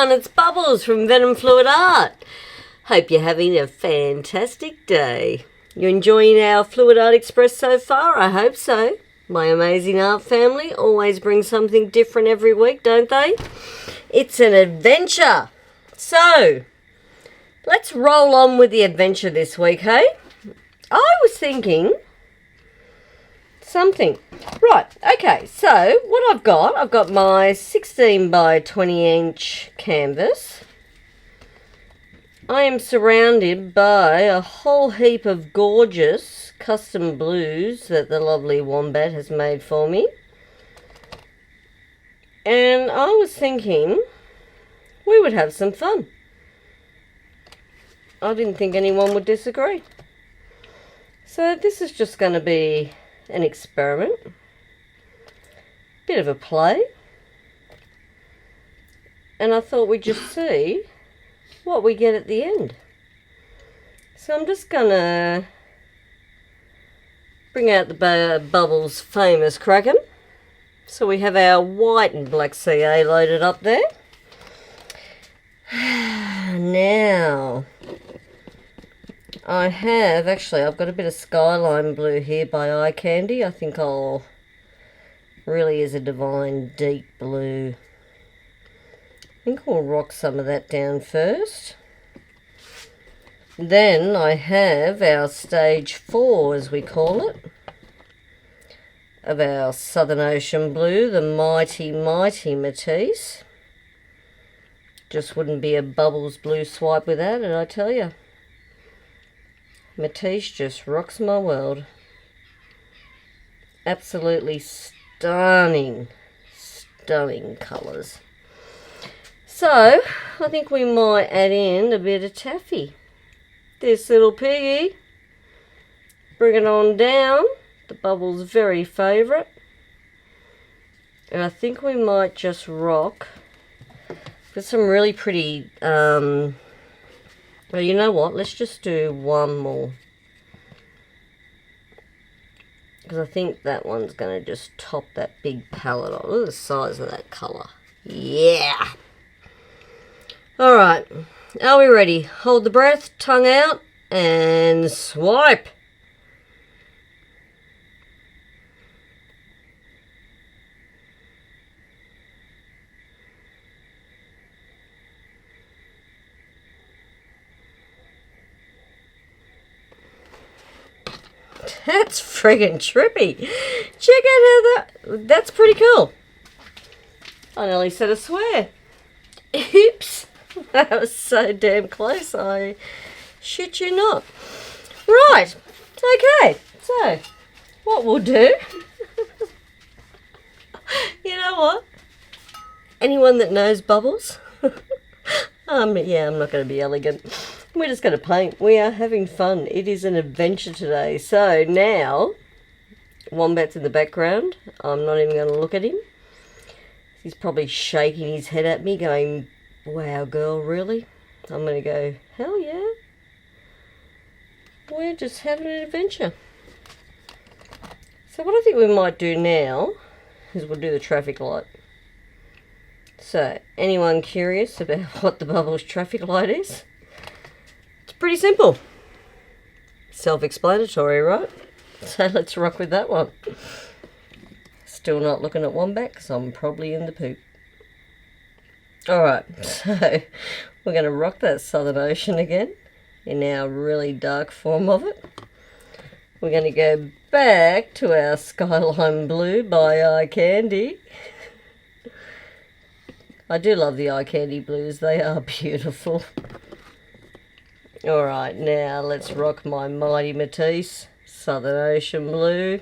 everyone, it's Bubbles from venomfluidart. Hope you're having a fantastic day. You enjoying our Fluid Art Express so far? I hope so. My amazing art family always brings something different every week, don't they? It's an adventure. So, let's roll on with the adventure this week, hey? I was thinking something. Right, okay, so what I've got my 16 by 20 inch canvas. I am surrounded by a whole heap of gorgeous custom blues that the lovely Wombat has made for me. And I was thinking we would have some fun. I didn't think anyone would disagree. So this is just going to be an experiment. Bit of a play. And I thought we'd just see what we get at the end. So I'm just gonna bring out the Bubbles famous Kraken. So we have our white and black CA loaded up there. Now I've got a bit of Skyline Blue here by Eye Candy. I think really is a divine deep blue. I think we'll rock some of that down first. Then I have our stage 4, as we call it, of our Southern Ocean Blue, the mighty, mighty Matisse. Just wouldn't be a Bubbles blue swipe without it, I tell you. Matisse just rocks my world. Absolutely stunning, stunning colours. So, I think we might add in a bit of taffy. This little piggy. Bring it on down. The Bubbles' very favourite. And I think we might just rock with some really pretty... well, you know what? Let's just do one more. Because I think that one's going to just top that big palette on. Look at the size of that colour. Yeah! Alright, are we ready? Hold the breath, tongue out, and swipe. That's friggin' trippy. Check out how that's pretty cool. I nearly said a swear. Oops. That was so damn close, I shit you not. Right, okay, so what we'll do, you know what, anyone that knows Bubbles, yeah, I'm not going to be elegant, we're just going to paint, we are having fun, it is an adventure today. So now, Wombat's in the background, I'm not even going to look at him, he's probably shaking his head at me going, wow, girl, really? I'm going to go, hell yeah. We're just having an adventure. So what I think we might do now is we'll do the traffic light. So, anyone curious about what the Bubbles traffic light is? It's pretty simple. Self-explanatory, right? So let's rock with that one. Still not looking at Wombat because I'm probably in the poop. Alright, so we're going to rock that Southern Ocean again in our really dark form of it. We're going to go back to our Skyline Blue by Eye Candy. I do love the Eye Candy blues, they are beautiful. Alright, now let's rock my mighty Matisse, Southern Ocean Blue.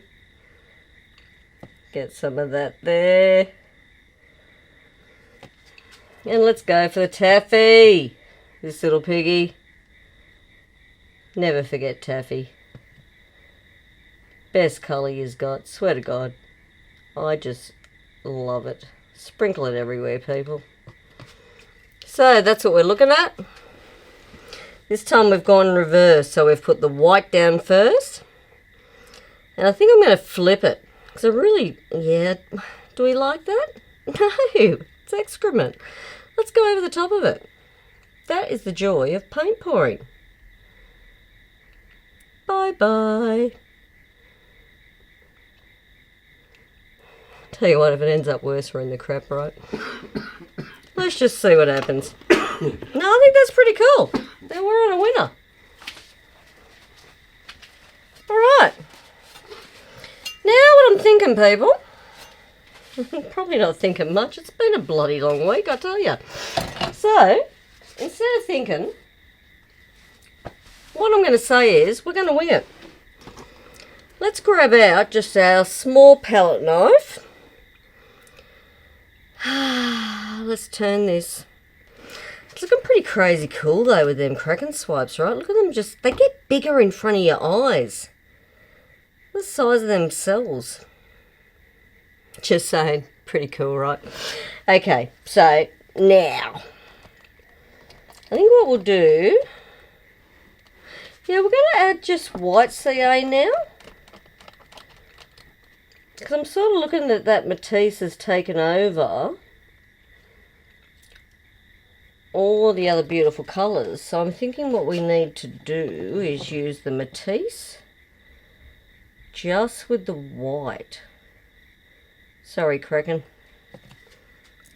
Get some of that there. And let's go for the taffy. This little piggy. Never forget taffy. Best colour you've got, swear to God. I just love it. Sprinkle it everywhere, people. So that's what we're looking at. This time we've gone in reverse, so we've put the white down first. And I think I'm going to flip it. Because I really, yeah, do we like that? No, it's excrement. let's go over the top of it. That is the joy of paint pouring. Bye-bye. Tell you what, if it ends up worse, we're in the crap, right? Let's just see what happens. No, I think that's pretty cool. Then we're on a winner. Alright. Now what I'm thinking, people. Probably not thinking much. It's been a bloody long week, I tell you. So, instead of thinking, what I'm going to say is we're going to wing it. Let's grab out just our small palette knife. Let's turn this. It's looking pretty crazy cool though with them Kraken swipes, right? Look at them, just they get bigger in front of your eyes. The size of themselves. Just saying, pretty cool, right? Okay, so now I think what we'll do, yeah, we're going to add just white CA now. Because I'm sort of looking at that Matisse has taken over all the other beautiful colours. So I'm thinking what we need to do is use the Matisse just with the white. Sorry, Kraken.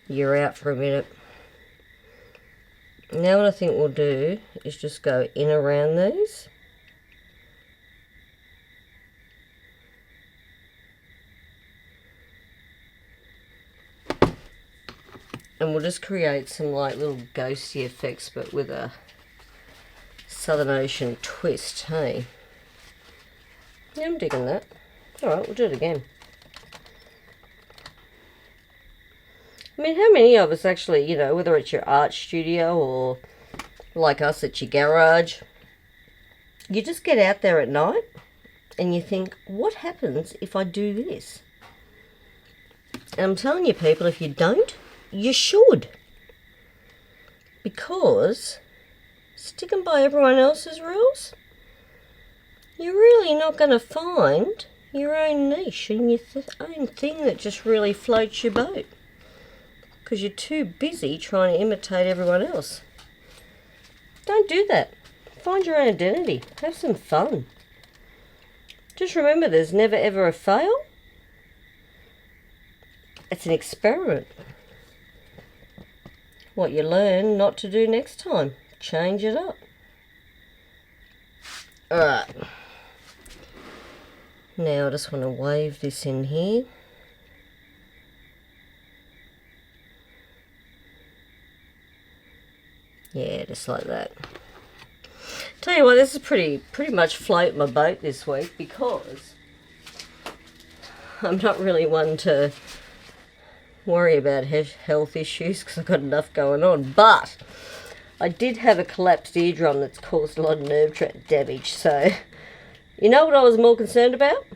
You're out for a minute. Now what I think we'll do is just go in around these. And we'll just create some like little ghosty effects, but with a Southern Ocean twist, hey? Yeah, I'm digging that. Alright, we'll do it again. I mean, how many of us actually, you know, whether it's your art studio or like us at your garage, you just get out there at night and you think, what happens if I do this? And I'm telling you people, if you don't, you should. Because sticking by everyone else's rules, you're really not going to find your own niche and your own thing that just really floats your boat. Because you're too busy trying to imitate everyone else. Don't do that. Find your own identity. Have some fun. Just remember, there's never ever a fail. It's an experiment. What you learn not to do next time. Change it up. Alright. Now I just want to wave this in here. Yeah, just like that. Tell you what, this is pretty much float my boat this week, because I'm not really one to worry about health issues because I've got enough going on. But I did have a collapsed eardrum that's caused a lot of nerve damage. So, you know what I was more concerned about?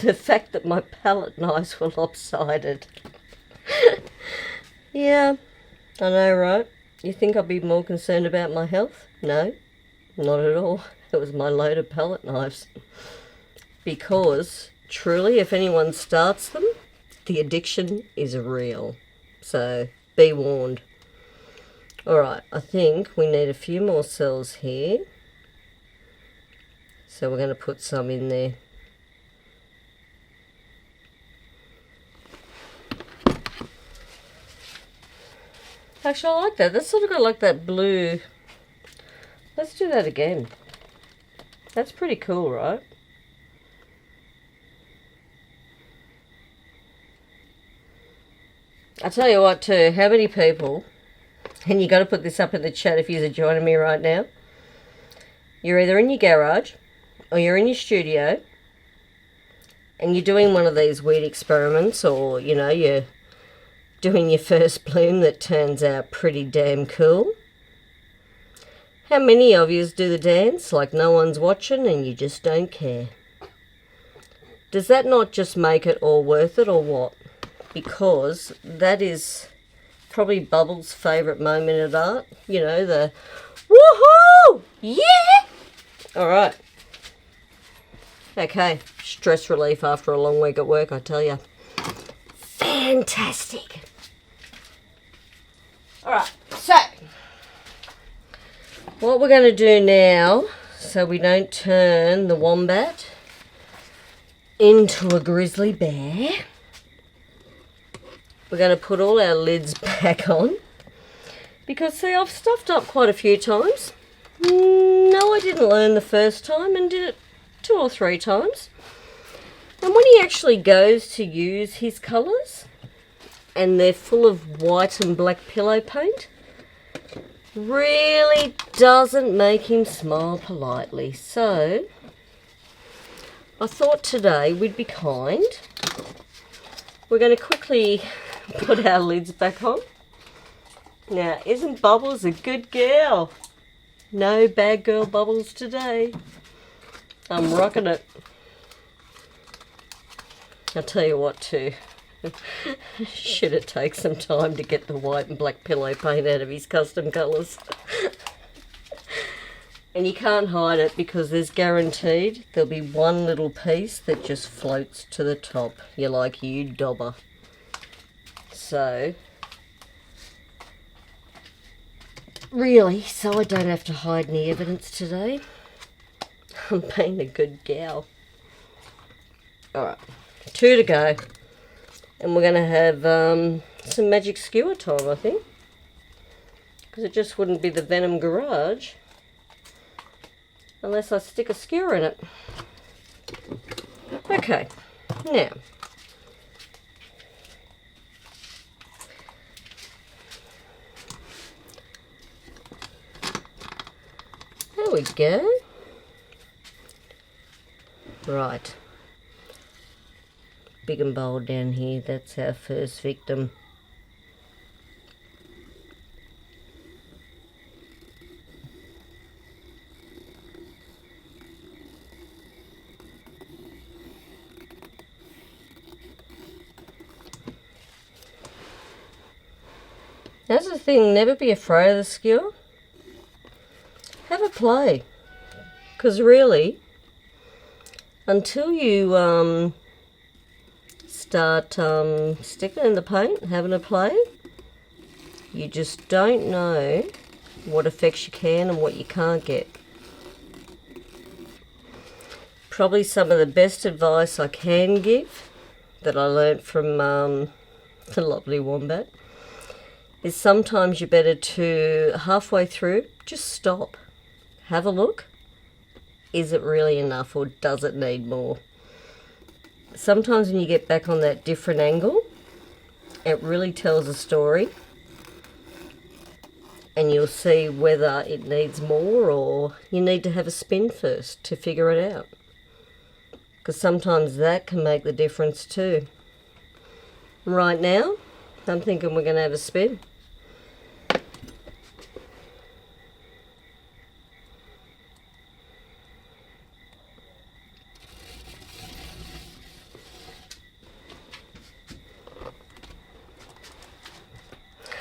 The fact that my palette knives were lopsided. Yeah, I know, right? You think I'd be more concerned about my health? No, not at all. It was my load of palette knives. Because, truly, if anyone starts them, the addiction is real. So, be warned. Alright, I think we need a few more cells here. So we're going to put some in there. Actually, I like that. That's sort of got like that blue. Let's do that again. That's pretty cool, right? I tell you what too, how many people, and you got to put this up in the chat if you're joining me right now, you're either in your garage or you're in your studio and you're doing one of these weird experiments, or you know, you're doing your first bloom that turns out pretty damn cool. How many of yous do the dance like no one's watching and you just don't care? Does that not just make it all worth it, or what? Because that is probably Bubbles' favourite moment at art. You know, the woohoo! Yeah! Alright. Okay, stress relief after a long week at work, I tell you. Fantastic. Alright, so what we're going to do now, so we don't turn the wombat into a grizzly bear, we're going to put all our lids back on. Because, see, I've stuffed up quite a few times. No, I didn't learn the first time and did it 2 or 3 times. And when he actually goes to use his colours, and they're full of white and black pillow paint, really doesn't make him smile politely. So, I thought today we'd be kind. We're going to quickly put our lids back on. Now, isn't Bubbles a good girl? No bad girl Bubbles today. I'm rocking it. I'll tell you what too. Should it take some time to get the white and black pillow paint out of his custom colours. And you can't hide it because there's guaranteed there'll be one little piece that just floats to the top. You're like, you dobber. So, really, so I don't have to hide any evidence today. I'm being a good gal. Alright, 2 to go. And we're going to have some magic skewer time, I think. Because it just wouldn't be the Venom garage unless I stick a skewer in it. Okay, now. There we go. Right. Big and bold down here. That's our first victim. That's the thing, never be afraid of the skewer. Have a play. Because really, until you start sticking in the paint, having a play, you just don't know what effects you can and what you can't get. Probably some of the best advice I can give that I learnt from the lovely wombat is sometimes you're better to halfway through just stop, have a look. Is it really enough or does it need more? Sometimes when you get back on that different angle, it really tells a story and you'll see whether it needs more or you need to have a spin first to figure it out. Because sometimes that can make the difference too. Right now, I'm thinking we're going to have a spin.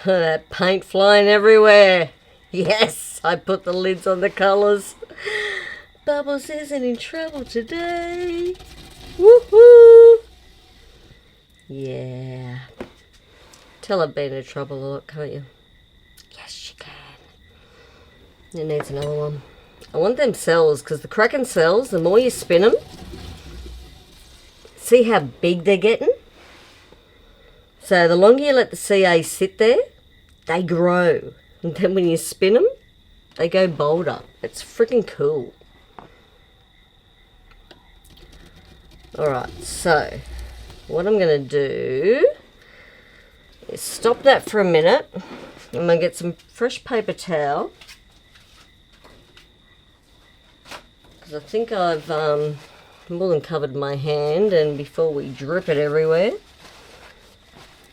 That paint flying everywhere. Yes, I put the lids on the colours. Bubbles isn't in trouble today. Woohoo! Yeah. Tell I've been in trouble a lot, can't you? Yes, you can. It needs another one. I want them cells, because the cracking cells, the more you spin them, see how big they're getting? So the longer you let the CA sit there, they grow. And then when you spin them, they go bolder. It's freaking cool. Alright, so what I'm going to do is stop that for a minute. I'm going to get some fresh paper towel. Because I think I've more than covered my hand, and before we drip it everywhere,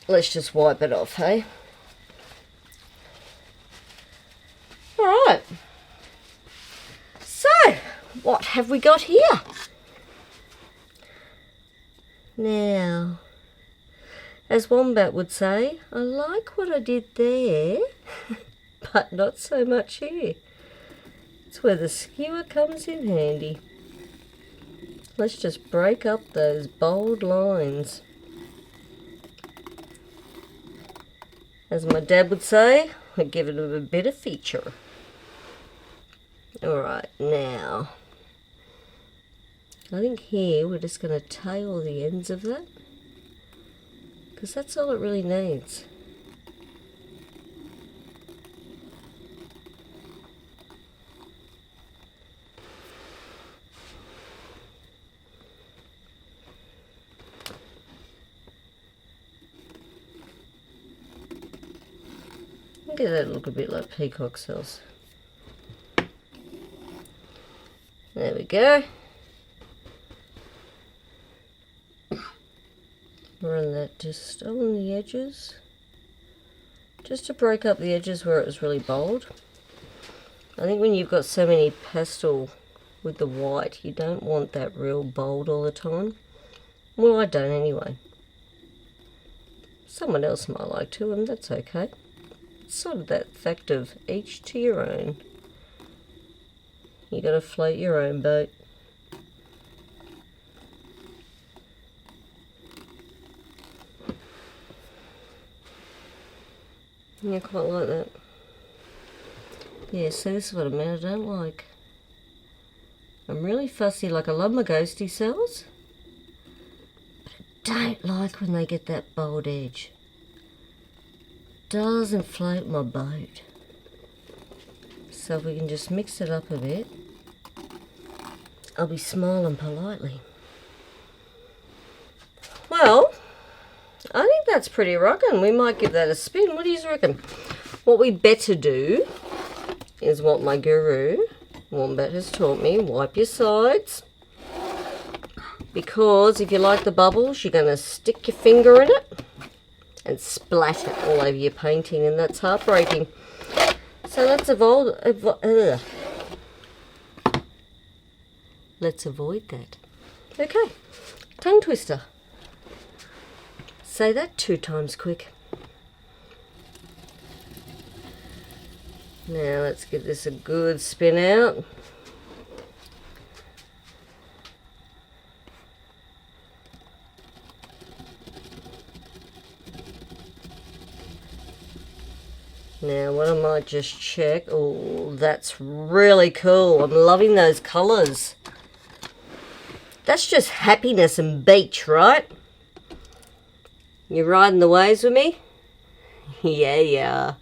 let's just wipe it off, hey? Alright. So, what have we got here? Now, as Wombat would say, I like what I did there, but not so much here. It's where the skewer comes in handy. Let's just break up those bold lines. As my dad would say, and give it a bit of feature. Alright, now I think here we're just going to tail the ends of that, because that's all it really needs. Get that look a bit like peacock cells. There we go. Run that just on the edges, just to break up the edges where it was really bold. I think when you've got so many pastel with the white, you don't want that real bold all the time. Well, I don't anyway. Someone else might like to, and that's okay. It's sort of that fact of each to your own. You gotta float your own boat. Yeah, quite like that. Yeah, so this is what I mean, I don't like. I'm really fussy, like I love my ghosty cells, but I don't like when they get that bold edge. Doesn't float my boat. So if we can just mix it up a bit, I'll be smiling politely. Well, I think that's pretty rockin'. We might give that a spin. What do you reckon? What we better do is what my guru, Wombat, has taught me. Wipe your sides. Because if you like the bubbles, you're going to stick your finger in it and splat it all over your painting, and that's heartbreaking. So let's avoid that. Okay, tongue twister. Say that 2 times quick. Now let's give this a good spin out. Now what I might just check, oh, that's really cool. I'm loving those colours. That's just happiness and beach, right? You riding the waves with me? Yeah.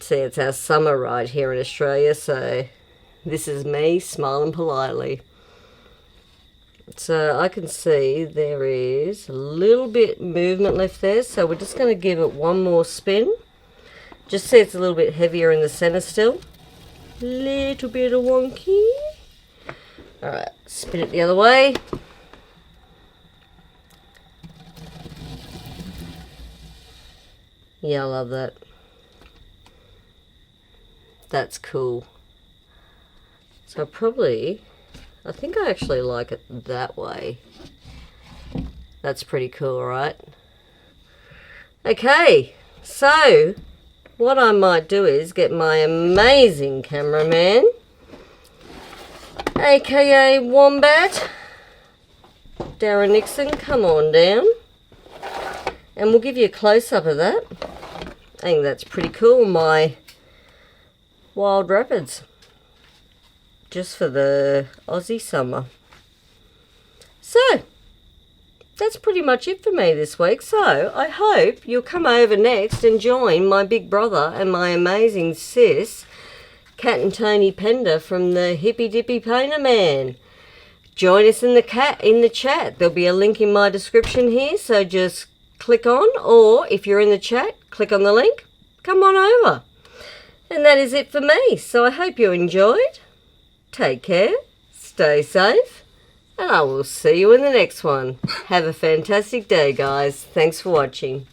See, it's our summer ride here in Australia, so this is me smiling politely. So I can see there is a little bit movement left there, so we're just going to give it one more spin. Just see it's a little bit heavier in the center still. Little bit of wonky. Alright, spin it the other way. Yeah, I love that. That's cool. So I think I actually like it that way. That's pretty cool, right? Okay, so what I might do is get my amazing cameraman, aka Wombat, Darren Nixon, come on down, and we'll give you a close-up of that. I think that's pretty cool, my Wild Rapids, just for the Aussie summer. So that's pretty much it for me this week. So I hope you'll come over next and join my big brother and my amazing sis, Cat and Tony Pender from the Hippy Dippy Painter Man. Join us in the chat. There'll be a link in my description here, so just click on, or if you're in the chat, click on the link. Come on over. And that is it for me. So I hope you enjoyed. Take care. Stay safe. And I will see you in the next one. Have a fantastic day, guys. Thanks for watching.